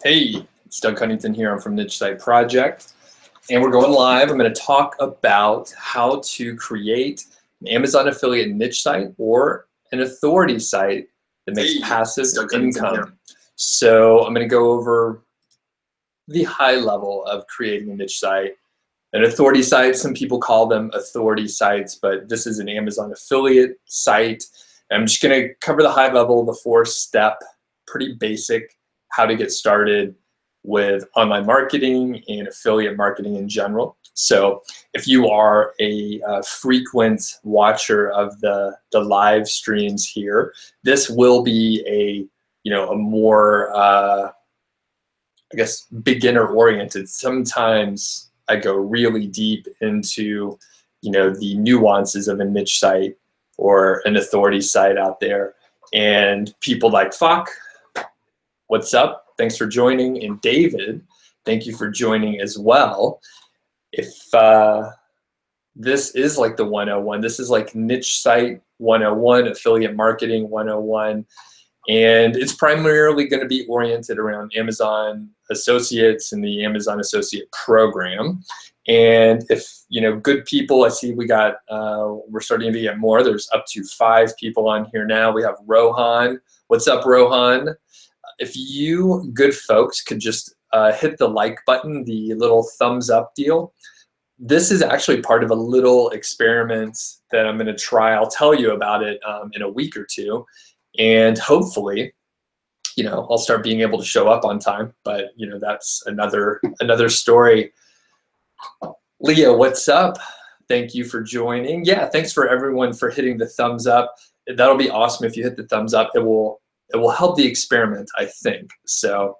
Hey, it's Doug Cunnington here. I'm from Niche Site Project, and we're going live. I'm going to talk about how to create an Amazon affiliate niche site or an authority site that makes passive income. So I'm going to go over the high level of creating a niche site. An authority site, some people call them authority sites, but this is an Amazon affiliate site. I'm just going to cover the high level, the 4-step, pretty basic, how to get started with online marketing and affiliate marketing in general. So if you are a frequent watcher of the live streams here, this will be a more I guess beginner oriented. Sometimes I go really deep into the nuances of a niche site or an authority site out there, and people like Fuck, what's up? Thanks for joining. And David, thank you for joining as well. If this is like the 101, this is like niche site 101, affiliate marketing 101. And it's primarily going to be oriented around Amazon Associates and the Amazon Associate Program. And if good people, I see we got, we're starting to get more. There's up to 5 people on here now. We have Rohan. What's up, Rohan? If you good folks could just hit the like button, the little thumbs up deal. This is actually part of a little experiment that I'm going to try. I'll tell you about it in a week or two. And hopefully, I'll start being able to show up on time. But that's another story. Leah, what's up? Thank you for joining. Yeah, thanks for everyone for hitting the thumbs up. That'll be awesome if you hit the thumbs up. It will help the experiment, I think. So,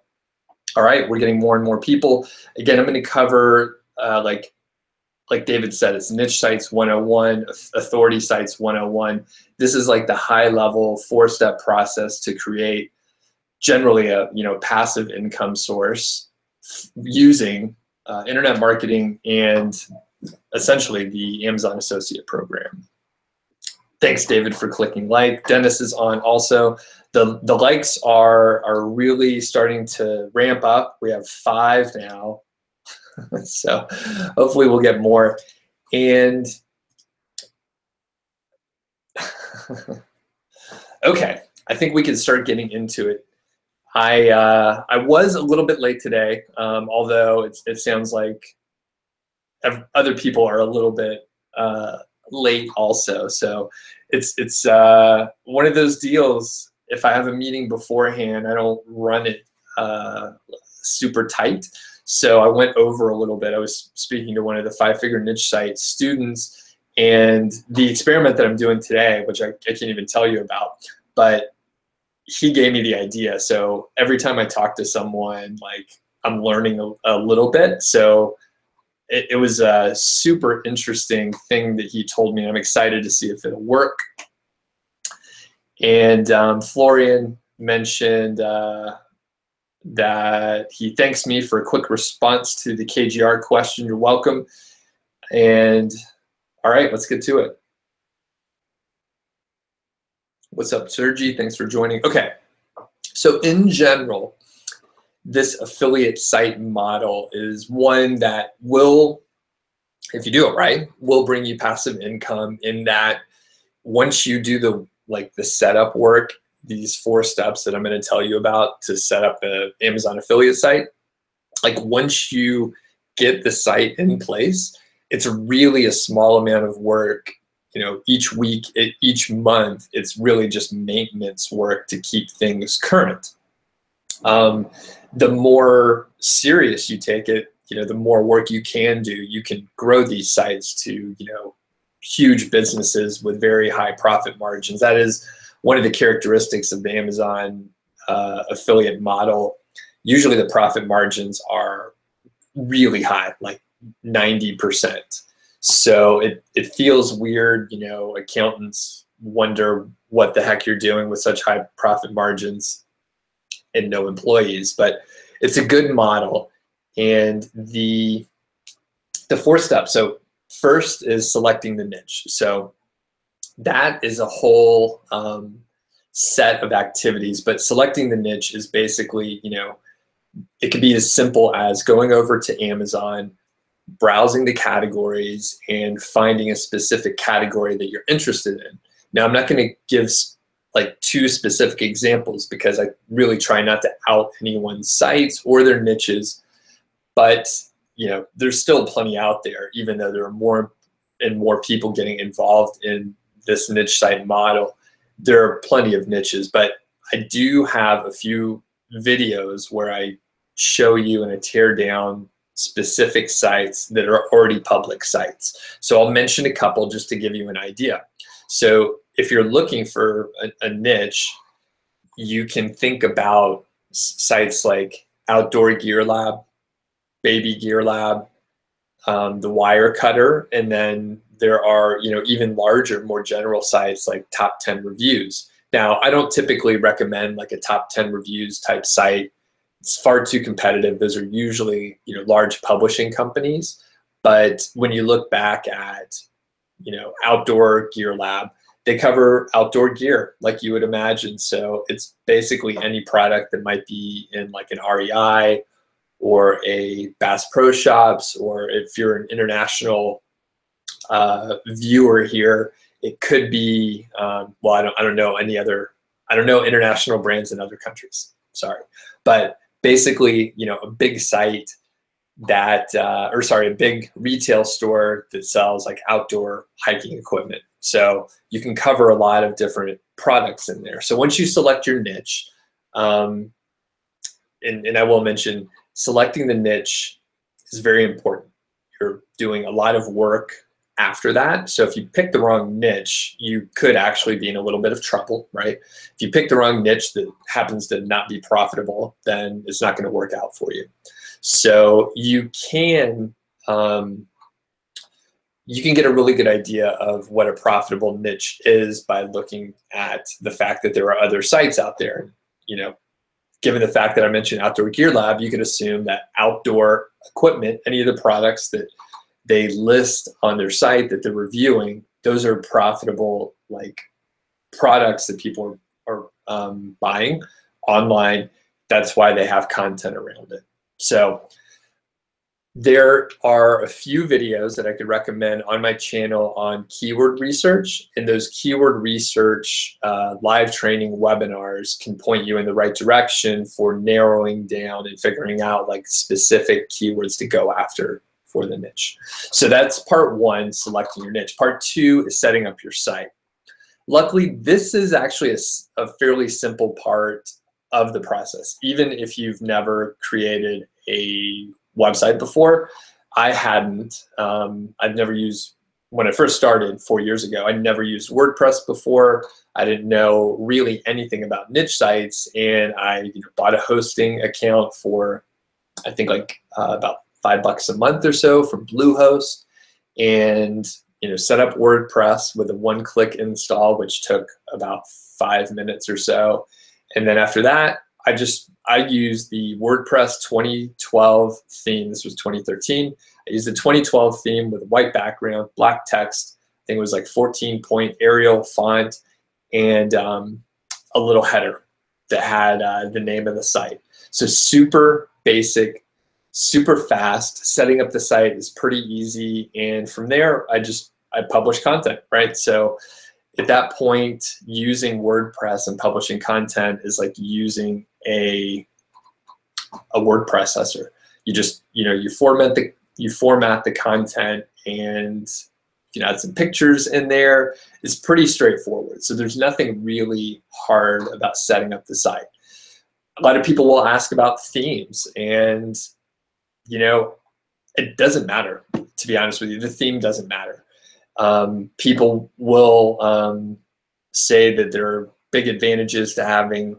all right, we're getting more and more people. Again, I'm going to cover like David said, it's niche sites 101, authority sites 101. This is like the high level 4-step process to create generally a passive income source using internet marketing and essentially the Amazon Associate Program. Thanks, David, for clicking like. Dennis is on also. The likes are really starting to ramp up. We have 5 now. So hopefully we'll get more. And okay, I think we can start getting into it. I was a little bit late today, although it sounds like other people are a little bit late also. So it's one of those deals. If I have a meeting beforehand, I don't run it super tight. So I went over a little bit. I was speaking to one of the 5-figure niche site students, and the experiment that I'm doing today, which I can't even tell you about, but he gave me the idea. So every time I talk to someone, like I'm learning a little bit. So it was a super interesting thing that he told me. And I'm excited to see if it'll work. And Florian mentioned that he thanks me for a quick response to the KGR question. You're welcome. And all right, let's get to it. What's up, Sergi? Thanks for joining. Okay, so in general, this affiliate site model is one that will, if you do it right, will bring you passive income in that once you do the setup work, these 4 steps that I'm going to tell you about to set up an Amazon affiliate site, like once you get the site in place, it's really a small amount of work. Each week, each month, it's really just maintenance work to keep things current. The more serious you take it, the more work you can do. You can grow these sites to, huge businesses with very high profit margins. That is one of the characteristics of the Amazon affiliate model. Usually the profit margins are really high, like 90%. So it feels weird, accountants wonder what the heck you're doing with such high profit margins and no employees, but it's a good model. And the 4 steps, so first is selecting the niche. So that is a whole set of activities, but selecting the niche is basically, it could be as simple as going over to Amazon, browsing the categories, and finding a specific category that you're interested in. Now, I'm not going to give like 2 specific examples because I really try not to out anyone's sites or their niches, but there's still plenty out there, even though there are more and more people getting involved in this niche site model. There are plenty of niches, but I do have a few videos where I show you and I tear down specific sites that are already public sites. So I'll mention a couple just to give you an idea. So if you're looking for a niche, you can think about sites like Outdoor Gear Lab, Baby Gear Lab, the Wire Cutter, and then there are even larger, more general sites like Top 10 Reviews. Now, I don't typically recommend like a Top 10 Reviews type site. It's far too competitive. Those are usually large publishing companies. But when you look back at Outdoor Gear Lab, they cover outdoor gear like you would imagine. So it's basically any product that might be in like an REI or a Bass Pro Shops, or if you're an international viewer here, it could be, well, I don't know any other, I don't know international brands in other countries, sorry. But basically, a big site that, a big retail store that sells like outdoor hiking equipment. So you can cover a lot of different products in there. So once you select your niche, and I will mention, selecting the niche is very important. You're doing a lot of work after that. So if you pick the wrong niche, you could actually be in a little bit of trouble, right? If you pick the wrong niche that happens to not be profitable, then it's not going to work out for you. So you can get a really good idea of what a profitable niche is by looking at the fact that there are other sites out there. Given the fact that I mentioned Outdoor Gear Lab, you could assume that outdoor equipment, any of the products that they list on their site that they're reviewing, those are profitable like products that people are buying online. That's why they have content around it. So there are a few videos that I could recommend on my channel on keyword research, and those keyword research live training webinars can point you in the right direction for narrowing down and figuring out like specific keywords to go after for the niche. So that's part 1, selecting your niche. Part 2 is setting up your site. Luckily, this is actually a fairly simple part of the process. Even if you've never created a website before, I hadn't. I've never used, when I first started 4 years ago, I never used WordPress before. I didn't know really anything about niche sites, and I bought a hosting account for, I think like about $5 a month or so from Bluehost, and set up WordPress with a 1-click install, which took about 5 minutes or so. And then after that, I used the WordPress 2012 theme. This was 2013. I used the 2012 theme with a white background, black text. I think it was like 14-point Arial font, and a little header that had the name of the site. So super basic, super fast. Setting up the site is pretty easy, and from there, I publish content, right? So at that point, using WordPress and publishing content is like using a word processor. You format the content, and you can add some pictures in there. It's pretty straightforward. So there's nothing really hard about setting up the site. A lot of people will ask about themes, and it doesn't matter, to be honest with you. The theme doesn't matter. People will say that there are big advantages to having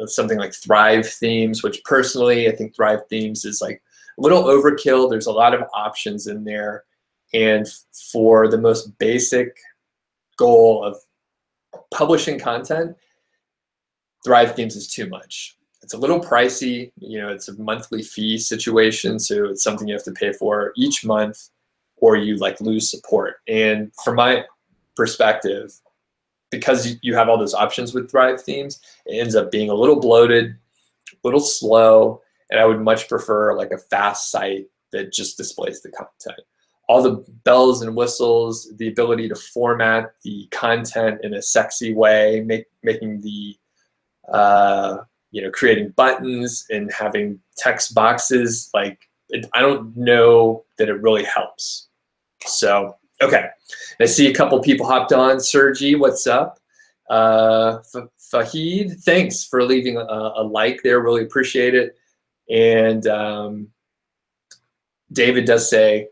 something like Thrive themes, which personally I think Thrive themes is like a little overkill. There's a lot of options in there, and for the most basic goal of publishing content, Thrive themes is too much. It's a little pricey. It's a monthly fee situation, so it's something you have to pay for each month, or you like lose support. And from my perspective, because you have all those options with Thrive themes, it ends up being a little bloated, a little slow, and I would much prefer like a fast site that just displays the content. All the bells and whistles, the ability to format the content in a sexy way, making the, creating buttons and having text boxes, like I don't know that it really helps. So, okay. I see a couple people hopped on. Sergi, what's up? Fahid, thanks for leaving a like there. Really appreciate it. And David does say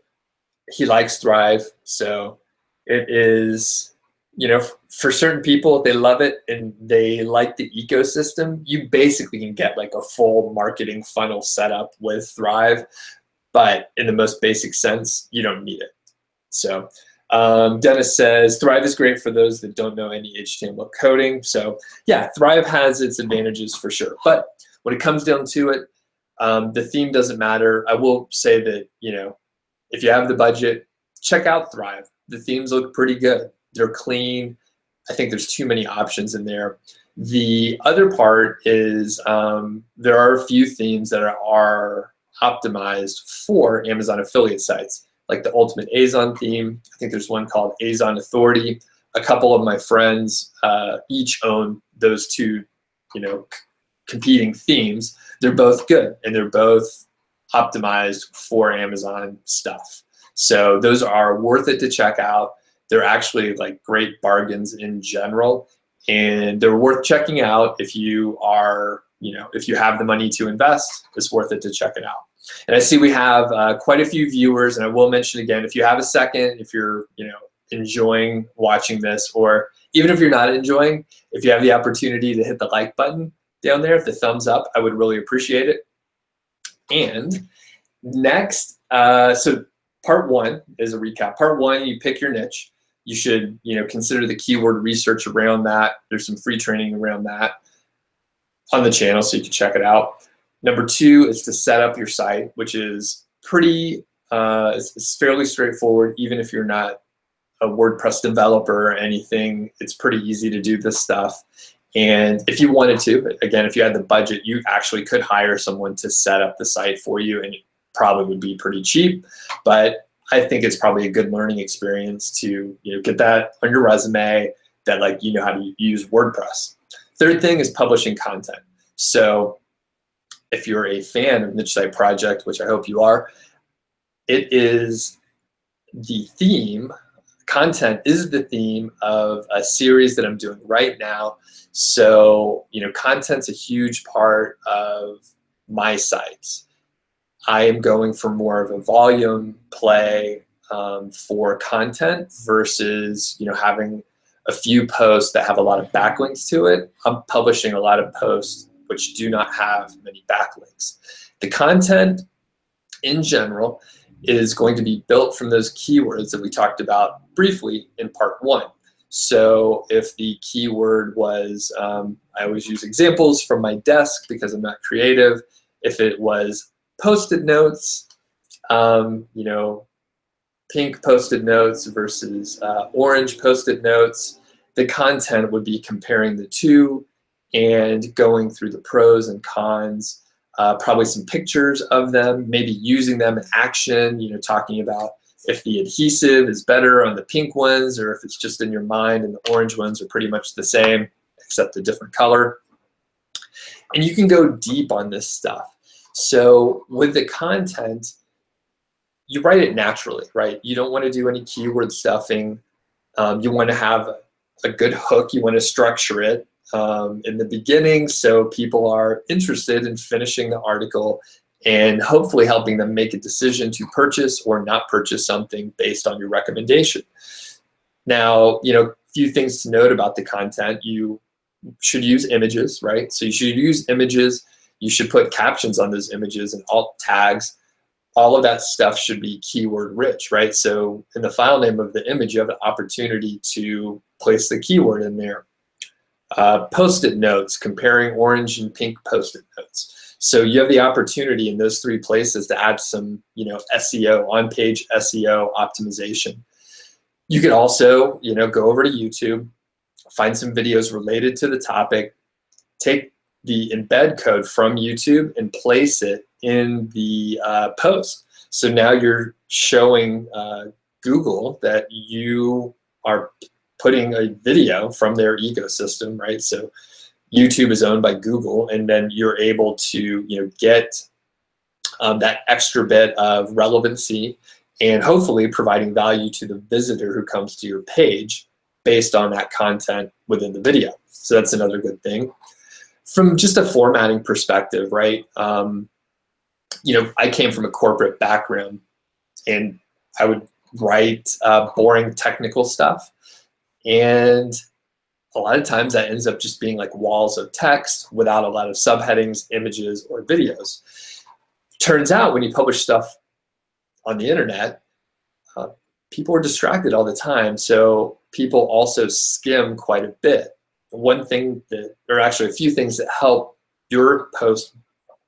he likes Thrive. So it is, for certain people, they love it and they like the ecosystem. You basically can get like a full marketing funnel set up with Thrive, but in the most basic sense, you don't need it. So Dennis says, Thrive is great for those that don't know any HTML coding. So yeah, Thrive has its advantages for sure. But when it comes down to it, the theme doesn't matter. I will say that, if you have the budget, check out Thrive. The themes look pretty good. They're clean. I think there's too many options in there. The other part is there are a few themes that are optimized for Amazon affiliate sites, like the Ultimate Azon theme. I think there's one called Azon Authority. A couple of my friends each own those two, competing themes. They're both good and they're both optimized for Amazon stuff. So those are worth it to check out. They're actually like great bargains in general, and they're worth checking out if you are, if you have the money to invest. It's worth it to check it out. And I see we have quite a few viewers, and I will mention again, if you have a second, if you're, enjoying watching this, or even if you're not enjoying, if you have the opportunity to hit the like button down there, the thumbs up, I would really appreciate it. And next, so part one is a recap. Part one, you pick your niche. You should, consider the keyword research around that. There's some free training around that on the channel, so you can check it out. Number two is to set up your site, which is pretty, it's fairly straightforward. Even if you're not a WordPress developer or anything, it's pretty easy to do this stuff. And if you wanted to, again, if you had the budget, you actually could hire someone to set up the site for you, and it probably would be pretty cheap. But I think it's probably a good learning experience to get that on your resume, that like how to use WordPress. Third thing is publishing content. So if you're a fan of Niche Site Project, which I hope you are, it is the theme. Content is the theme of a series that I'm doing right now. So, content's a huge part of my sites. I am going for more of a volume play for content versus, having a few posts that have a lot of backlinks to it. I'm publishing a lot of posts which do not have many backlinks. The content in general is going to be built from those keywords that we talked about briefly in part one. So if the keyword was, I always use examples from my desk because I'm not creative. If it was Post-it notes, pink Post-it notes versus orange Post-it notes, the content would be comparing the two and going through the pros and cons, probably some pictures of them, maybe using them in action, talking about if the adhesive is better on the pink ones or if it's just in your mind and the orange ones are pretty much the same except a different color. And you can go deep on this stuff. So with the content, you write it naturally, right? You don't want to do any keyword stuffing. You want to have a good hook. You want to structure it in the beginning so people are interested in finishing the article and hopefully helping them make a decision to purchase or not purchase something based on your recommendation. Now, a few things to note about the content. You should use images, right? So you should use images. You should put captions on those images and alt tags. All of that stuff should be keyword rich, right? So in the file name of the image, you have the opportunity to place the keyword in there. Post-it notes, comparing orange and pink Post-it notes. So you have the opportunity in those three places to add some, SEO, on-page SEO optimization. You could also, go over to YouTube find some videos related to the topic, take the embed code from YouTube and place it in the post. So now you're showing Google that you are putting a video from their ecosystem, right? So YouTube is owned by Google, and then you're able to get that extra bit of relevancy and hopefully providing value to the visitor who comes to your page based on that content within the video. So that's another good thing. From just a formatting perspective, right? I came from a corporate background, and I would write boring technical stuff, and a lot of times that ends up just being like walls of text without a lot of subheadings, images, or videos. Turns out when you publish stuff on the internet, people are distracted all the time, so people also skim quite a bit. One thing or actually a few things that help your post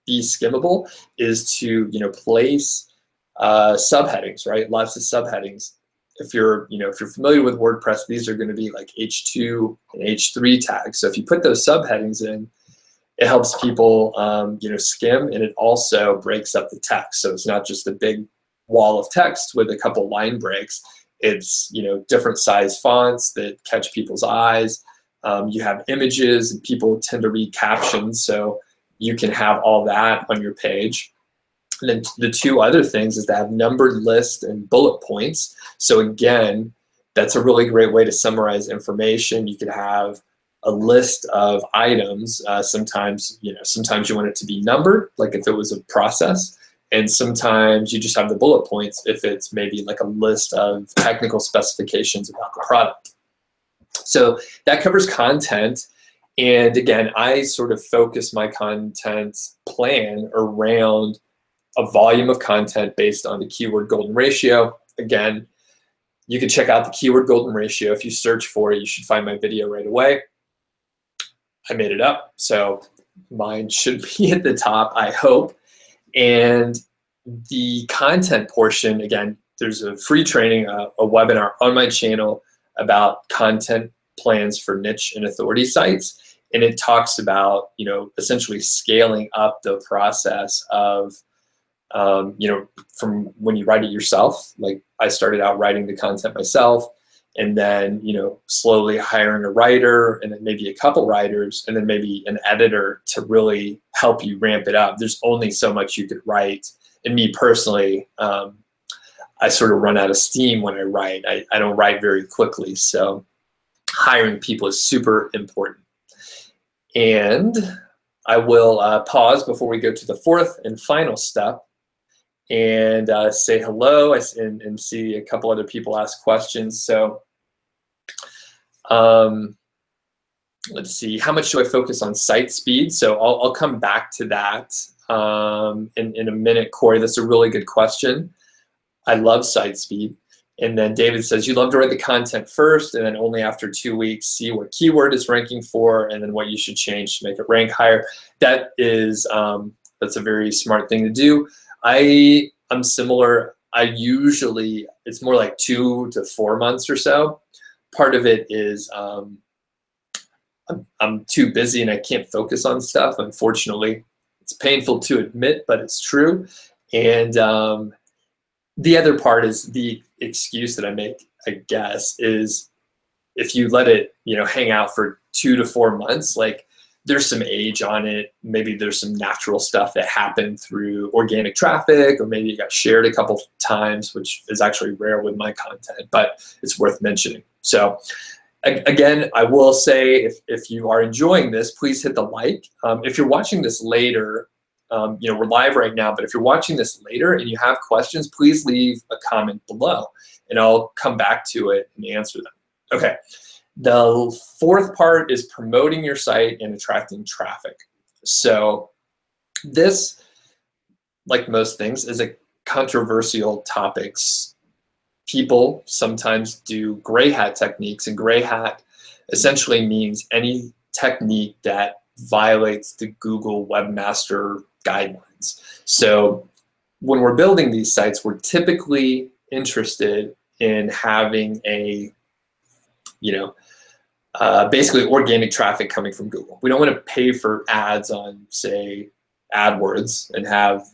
be skimmable is to place subheadings, right? Lots of subheadings. If you're familiar with WordPress, these are going to be like H2 and H3 tags. So if you put those subheadings in, it helps people skim, and it also breaks up the text. So it's not just a big wall of text with a couple line breaks. It's different size fonts that catch people's eyes. You have images, and people tend to read captions, so you can have all that on your page. And then the two other things is to have numbered lists and bullet points. So again, that's a really great way to summarize information. You could have a list of items. Sometimes you want it to be numbered, like if it was a process, and sometimes you just have the bullet points if it's maybe like a list of technical specifications about the product. So that covers content. And again, I sort of focus my content plan around a volume of content based on the keyword golden ratio. Again, you can check out the keyword golden ratio. If you search for it, you should find my video right away. I made it up, so mine should be at the top, I hope. And the content portion, again, there's a free training, a webinar on my channel about content plans for niche and authority sites. And it talks about, essentially scaling up the process of, from when you write it yourself. Like I started out writing the content myself, and then, slowly hiring a writer, and then maybe a couple writers, and then maybe an editor to really help you ramp it up. There's only so much you could write. And me personally, I sort of run out of steam when I write. I don't write very quickly, so hiring people is super important. And I will pause before we go to the fourth and final step and say hello and see a couple other people ask questions. So let's see, how much do I focus on site speed? So I'll come back to that in a minute, Corey. That's a really good question. I love site speed. And then David says, you love to write the content first, and then only after 2 weeks see what keyword it's ranking for, and then what you should change to make it rank higher. That is, that's a very smart thing to do. I'm similar. It's more like 2 to 4 months or so. Part of it is I'm too busy and I can't focus on stuff, unfortunately. It's painful to admit, but it's true. And the other part is the excuse that I make, I guess, is if you let it, hang out for 2 to 4 months, like there's some age on it. Maybe there's some natural stuff that happened through organic traffic, or maybe it got shared a couple times, which is actually rare with my content, but it's worth mentioning. So again, I will say, if you are enjoying this, please hit the like. If you're watching this later, we're live right now, but if you're watching this later and you have questions, please leave a comment below and I'll come back to it and answer them. Okay, the fourth part is promoting your site and attracting traffic. So this, like most things, is a controversial topic. People sometimes do gray hat techniques, and gray hat essentially means any technique that violates the Google Webmaster Guidelines. So when we're building these sites, we're typically interested in having a basically organic traffic coming from Google. We don't want to pay for ads on, say, AdWords and have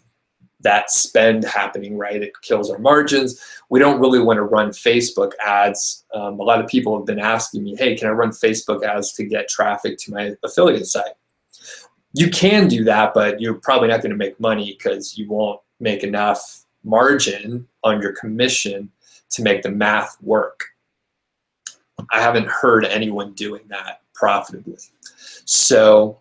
that spend happening, right? It kills our margins. We don't really want to run Facebook ads. A lot of people have been asking me, hey, can I run Facebook ads to get traffic to my affiliate site? You can do that, but you're probably not going to make money because you won't make enough margin on your commission to make the math work. I haven't heard anyone doing that profitably. So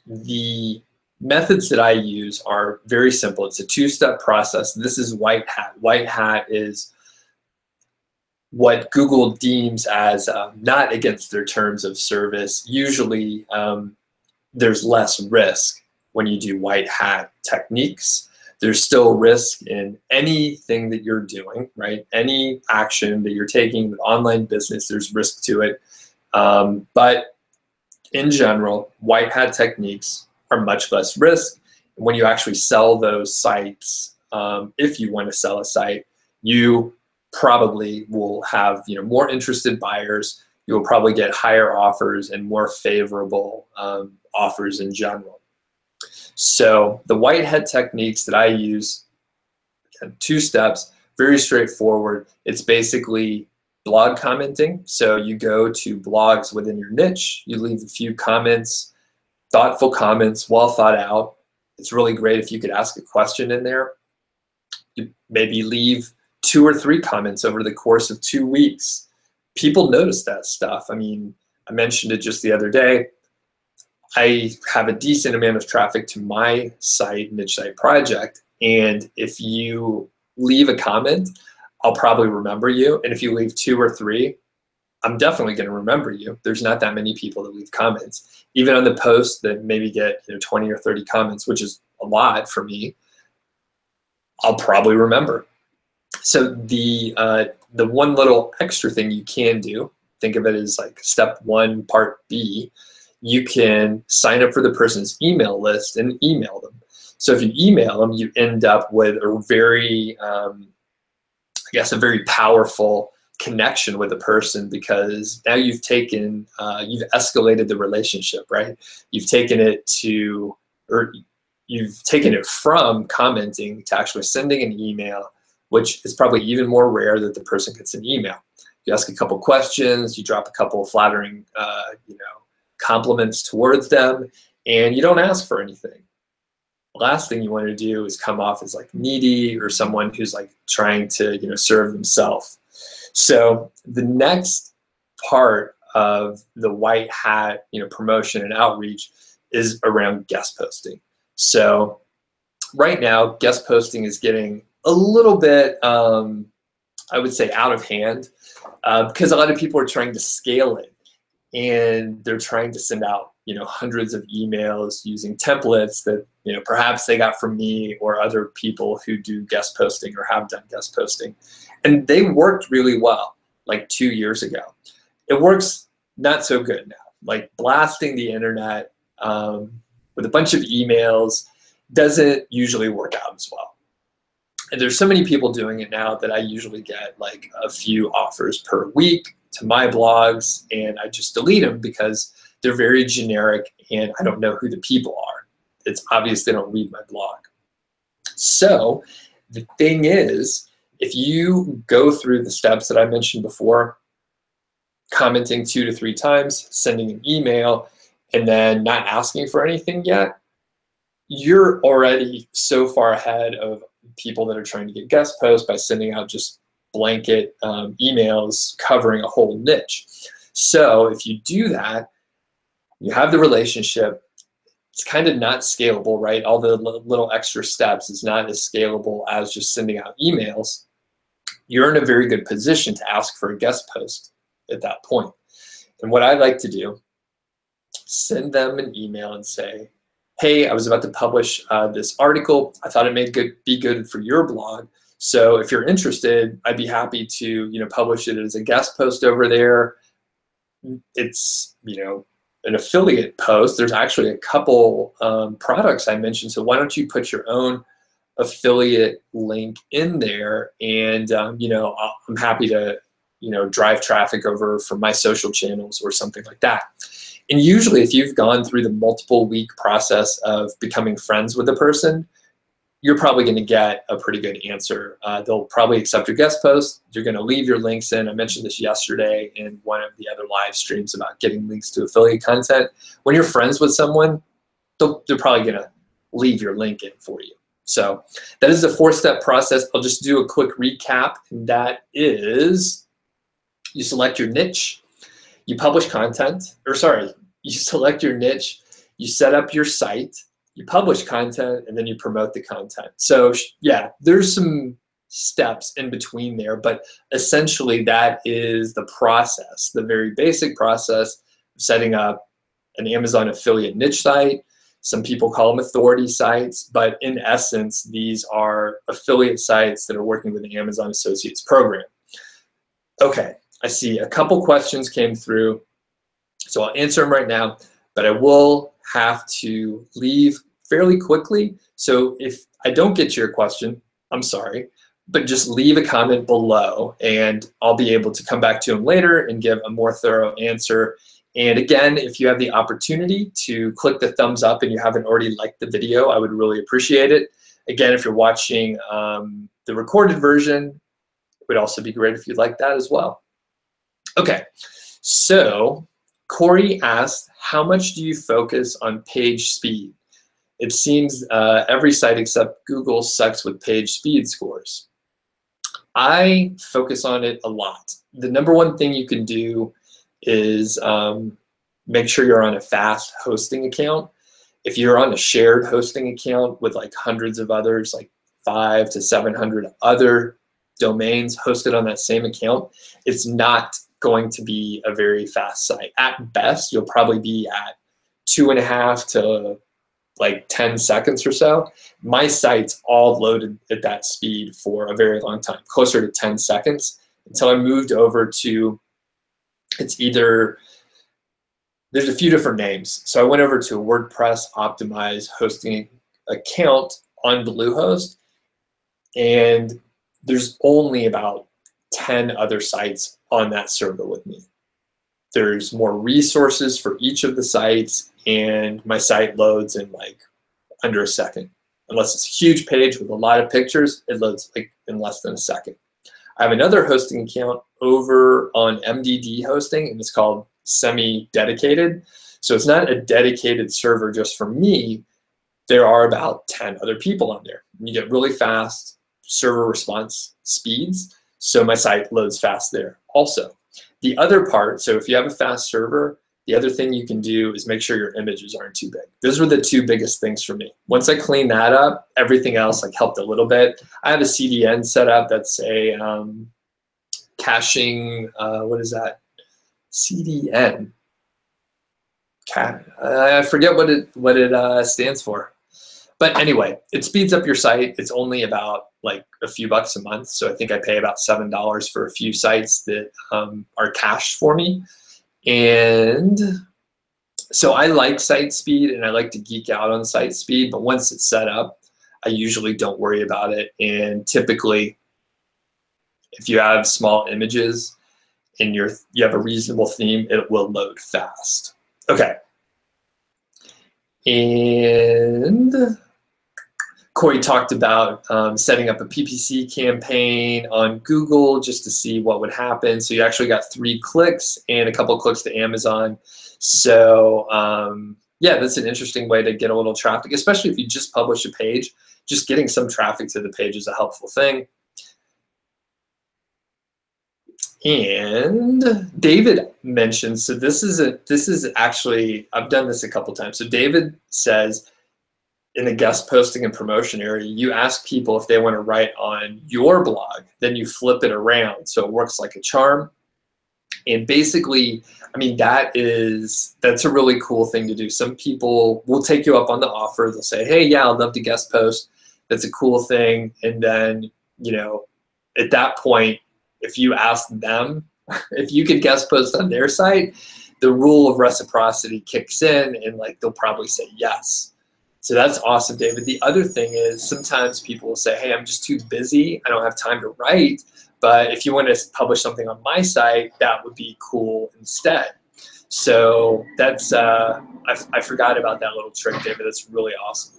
the methods that I use are very simple. It's a two-step process. This is white hat. White hat is what Google deems as not against their terms of service. Usually there's less risk when you do white hat techniques. There's still risk in anything that you're doing, right? Any action that you're taking with online business, there's risk to it. But in general, white hat techniques are much less risk. And when you actually sell those sites, if you want to sell a site, you probably will have more interested buyers. You will probably get higher offers and more favorable offers in general. So the white hat techniques that I use, two steps, very straightforward. It's basically blog commenting. So you go to blogs within your niche, you leave a few comments, thoughtful comments, well thought out. It's really great if you could ask a question in there. You maybe leave 2 or 3 comments over the course of 2 weeks. People notice that stuff. I mean, I mentioned it just the other day. I have a decent amount of traffic to my site, Niche Site Project, and if you leave a comment, I'll probably remember you. And if you leave 2 or 3, I'm definitely going to remember you. There's not that many people that leave comments. Even on the posts that maybe get 20 or 30 comments, which is a lot for me, I'll probably remember. So the one little extra thing you can do, think of it as like step 1, part B, you can sign up for the person's email list and email them. So if you email them, you end up with a very, I guess, a very powerful connection with a person, because now you've taken, you've escalated the relationship, right? You've taken it to, or you've taken it from commenting to actually sending an email, which is probably even more rare that the person gets an email. You ask a couple questions, you drop a couple of flattering, compliments towards them, and you don't ask for anything. The last thing you want to do is come off as like needy or someone who's like trying to serve themselves. So the next part of the white hat promotion and outreach is around guest posting. So right now, guest posting is getting a little bit, I would say, out of hand, because a lot of people are trying to scale it, and they're trying to send out hundreds of emails using templates that perhaps they got from me or other people who do guest posting or have done guest posting, and they worked really well like 2 years ago. It works not so good now. Like blasting the internet with a bunch of emails doesn't usually work out as well. And there's so many people doing it now that I usually get like a few offers per week to my blogs, and I just delete them because they're very generic and I don't know who the people are. It's obvious they don't read my blog. So the thing is, if you go through the steps that I mentioned before, commenting 2 to 3 times, sending an email, and then not asking for anything yet, you're already so far ahead of people that are trying to get guest posts by sending out just blanket emails covering a whole niche. So if you do that, you have the relationship. It's kind of not scalable, right? All the little extra steps is not as scalable as just sending out emails. You're in a very good position to ask for a guest post at that point. And what I like to do, send them an email and say, hey, I was about to publish this article. I thought it may be good for your blog. So if you're interested, I'd be happy to publish it as a guest post over there. It's an affiliate post. There's actually a couple products I mentioned. So why don't you put your own affiliate link in there? And I'm happy to drive traffic over from my social channels or something like that. And usually if you've gone through the multiple week process of becoming friends with a person, you're probably going to get a pretty good answer. They'll probably accept your guest post. You're going to leave your links in. I mentioned this yesterday in one of the other live streams about getting links to affiliate content. When you're friends with someone, they're probably going to leave your link in for you. So that is a 4-step process. I'll just do a quick recap, and that is you select your niche, you publish content, you select your niche, you set up your site, you publish content, and then you promote the content. So yeah, there's some steps in between there, but essentially that is the process, the very basic process of setting up an Amazon affiliate niche site. Some people call them authority sites, but in essence, these are affiliate sites that are working with the Amazon Associates program. Okay, I see a couple questions came through, so I'll answer them right now, but I will have to leave fairly quickly. So if I don't get to your question, I'm sorry, but just leave a comment below and I'll be able to come back to them later and give a more thorough answer. And again, if you have the opportunity to click the thumbs up and you haven't already liked the video, I would really appreciate it. Again, if you're watching the recorded version, it would also be great if you'd like that as well. Okay, so Corey asked, how much do you focus on page speed? It seems every site except Google sucks with page speed scores. I focus on it a lot. The #1 thing you can do is make sure you're on a fast hosting account. If you're on a shared hosting account with like hundreds of others, like 500 to 700 other domains hosted on that same account, it's not going to be a very fast site. At best, you'll probably be at 2.5 to like 10 seconds or so. My site's all loaded at that speed for a very long time, closer to 10 seconds, until I moved over to, it's either, there's a few different names. So I went over to a WordPress optimized hosting account on Bluehost, and there's only about 10 other sites on that server with me. There's more resources for each of the sites, and my site loads in like under a second. Unless it's a huge page with a lot of pictures, it loads like in less than a second. I have another hosting account over on MDD hosting, and it's called semi-dedicated. So it's not a dedicated server just for me. There are about 10 other people on there. And you get really fast server response speeds, so my site loads fast there also. The other part, so if you have a fast server, the other thing you can do is make sure your images aren't too big. Those were the 2 biggest things for me. Once I cleaned that up, everything else like helped a little bit. I have a CDN set up that's a caching, what is that? CDN. I forget what it stands for. But anyway, it speeds up your site. It's only about like a few bucks a month. So I think I pay about $7 for a few sites that are cached for me. And so I like site speed and I like to geek out on site speed, but once it's set up, I usually don't worry about it. And typically, if you have small images and you have a reasonable theme, it will load fast. Okay. And Corey talked about setting up a PPC campaign on Google just to see what would happen. So you actually got 3 clicks and a couple clicks to Amazon. So yeah, that's an interesting way to get a little traffic, especially if you just publish a page. Just getting some traffic to the page is a helpful thing. And David mentioned, so this is actually, I've done this a couple times. So David says, in the guest posting and promotion area, you ask people if they want to write on your blog, then you flip it around. So it works like a charm. And basically, I mean, that's a really cool thing to do. Some people will take you up on the offer. They'll say, hey, yeah, I'd love to guest post. That's a cool thing. And then, you know, at that point, if you ask them if you could guest post on their site, the rule of reciprocity kicks in and like they'll probably say yes. So that's awesome, David. The other thing is sometimes people will say, hey, I'm just too busy. I don't have time to write, but if you want to publish something on my site, that would be cool instead. So that's, I forgot about that little trick, David. That's really awesome.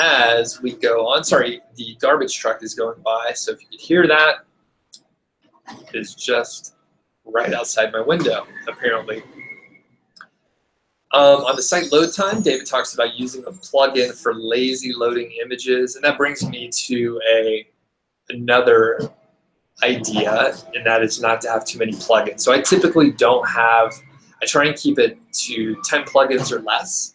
As we go on, sorry, the garbage truck is going by, so if you could hear that, it is just right outside my window, apparently. On the site load time, David talks about using a plugin for lazy loading images, and that brings me to another idea, and that is not to have too many plugins. So I typically don't have, I try and keep it to 10 plugins or less,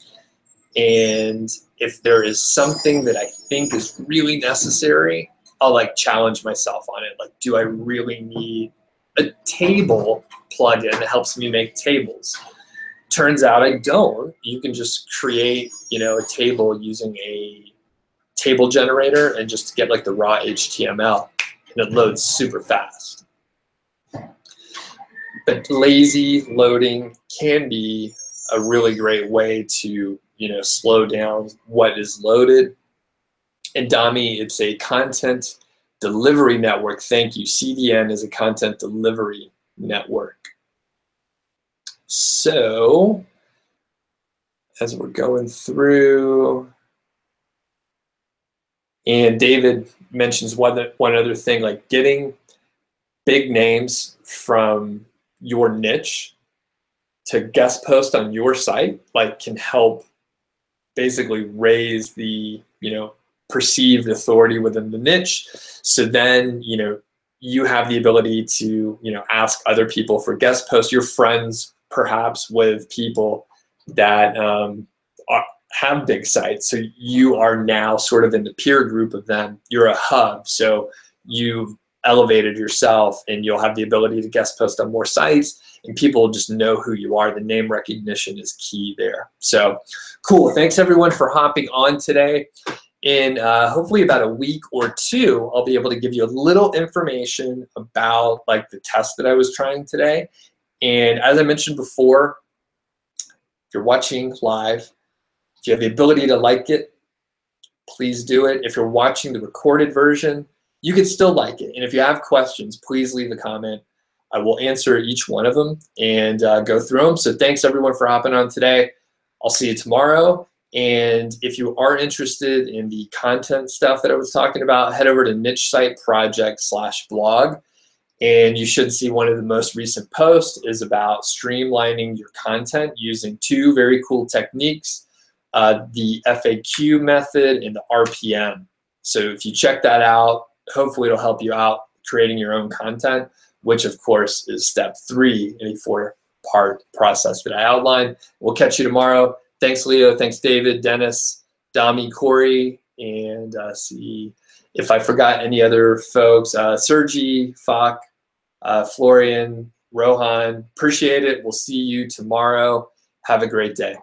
and if there is something that I think is really necessary, I'll like challenge myself on it. Like, do I really need a table plugin that helps me make tables? Turns out I don't. You can just create, you know, a table using a table generator and just get like the raw HTML, and it loads super fast. But lazy loading can be a really great way to, you know, slow down what is loaded. And Dami, it's a content delivery network. Thank you. CDN is a content delivery network. So as we're going through, and David mentions one other thing, like getting big names from your niche to guest post on your site, like, can help basically raise the, you know, perceived authority within the niche. So then, you know, you have the ability to, you know, ask other people for guest posts. You're friends perhaps with people that have big sites. So you are now sort of in the peer group of them. You're a hub. So you've elevated yourself, and you'll have the ability to guest post on more sites, and people will just know who you are. The name recognition is key there. So cool. Thanks everyone for hopping on today. In hopefully about a week or two, I'll be able to give you a little information about like the test that I was trying today. And as I mentioned before, if you're watching live, if you have the ability to like it, please do it. If you're watching the recorded version, you can still like it. And if you have questions, please leave a comment. I will answer each one of them and go through them. So thanks everyone for hopping on today. I'll see you tomorrow. And if you are interested in the content stuff that I was talking about, head over to nichesiteproject/blog. And you should see one of the most recent posts is about streamlining your content using two very cool techniques, the FAQ method and the RPM. So if you check that out, hopefully it'll help you out creating your own content, which of course is step 3 in a 4-part process that I outlined. We'll catch you tomorrow. Thanks, Leo. Thanks, David, Dennis, Dami, Corey, and see if I forgot any other folks. Sergi, Fak, Florian, Rohan. Appreciate it. We'll see you tomorrow. Have a great day.